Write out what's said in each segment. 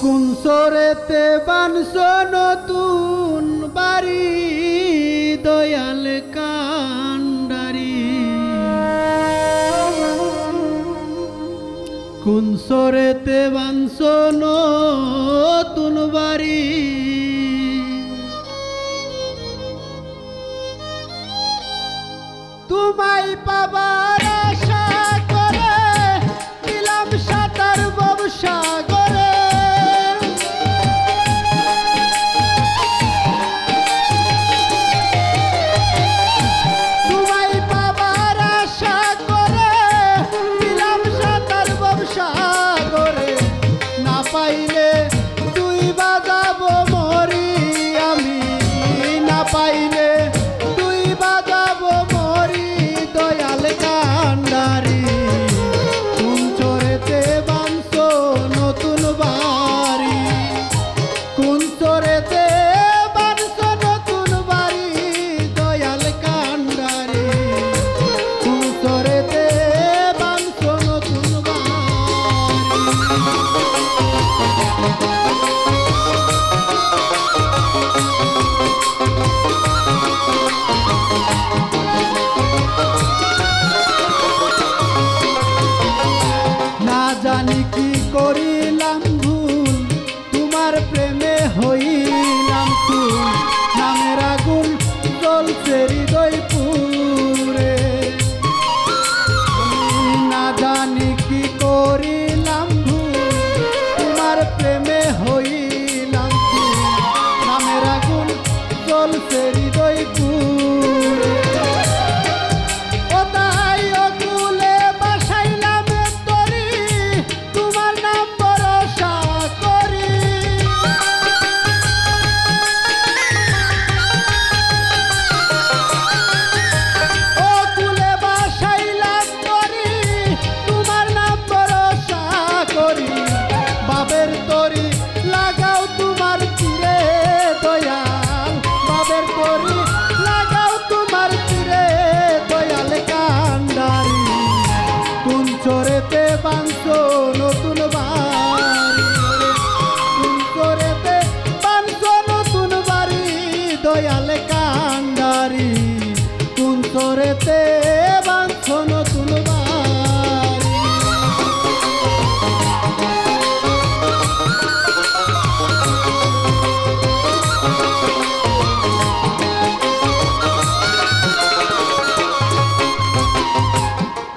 কুনসরেতে বানছো নতুন বাড়ি দয়াল কান্ডারি কুনসরেতে বানছো নতুন বাড়ি তোমায় পাবার আশা করে দিলাম সাঁতার ব্যবসা করে তোমায় পাবার আশা করে দিলাম সাঁতার ব্যবসা করে না পাইলে তুই বাজাবো মরি আমি না পাইলে তুই বাজাবো মরি দয়াল কান্ডারি কুনসরেতে বানছো নতুন বাড়ি কুনসরেতে বানছো নতুন বাড়ি দয়াল কান্ডারি কুনসরেতে বানছো নতুন বাড়ি না জানি কি করিলাম ভুল তোমার প্রেমে হইলাম তুল নামের আগুন জ্বলছে হৃদয় পুরে না জানি কি করিলাম ভুল তোমার প্রেমে হইলাম তুল নামের আগুন জ্বলছে হৃদয় পুরে ও তাই অকুলে বাসাইলাম তরি তোমার নাম ভরসা করি অকুলে বাসাইলাম তরি তোমার নাম ভরসা করি বাবের তরি লাগাও তোমার তীরে দয়াল বাবের তরি লাগাও তোমার তীরে দয়াল কান্ডারি কুনসরেতে বানছো নতুন বাড়ি কুনসরেতে বানছো নতুন বাড়ি দয়াল কান্ডারি কুনসরেতে বানছো নতুন বাড়ি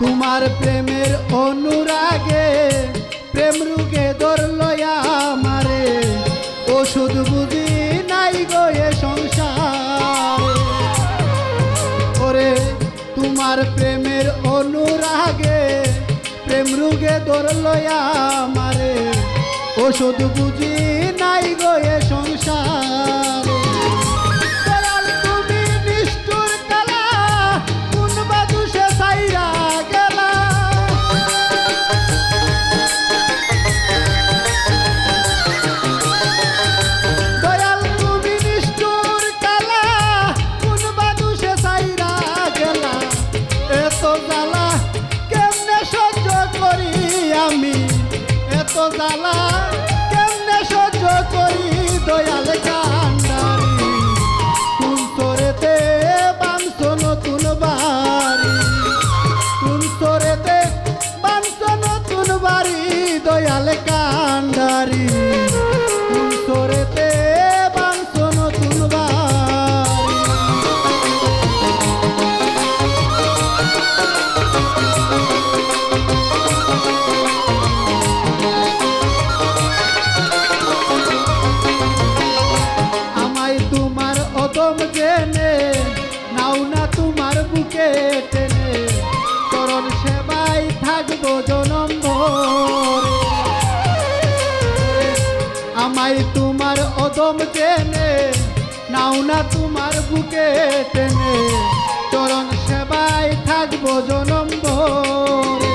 তোমার প্রেমের অনুরাগে প্রেম রুগে ধরলয়া আমারে ওষুধ বুঝি নাই গো এ সংসার ওরে তোমার প্রেমের অনুরাগে প্রেম রুগে ধরলয়া আমারে ওষুধ বুঝি নাই গো এ সংসার দয়াল তুমি নিষ্ঠুর কালা কোন বাজু সে সাইরা গেলা দয়াল তুমি নিষ্ঠুর কালা কোন বাজু সে সাইরা গেলা এত জ্বালা কেমনে সহ্য করি আমি এত জ্বালা কেমনে সহ্য করি দয়াল কান্ডারি কুনসরেতে বানছো নতুন বাড়ি কুনসরেতে বানছো নতুন বাড়ি দয়াল কান্ডারি কুনসরেতে বানছো নতুন বাড়ি আমায় তোমার অদম জেনে নাও না তোমার বুকে টেনে চরণ সেবায় থাকবো জনম ভরে আমায় তোমার অদম জেনে নাও না তোমার বুকে টেনে চরণ সেবায় থাকবো জনম ভরে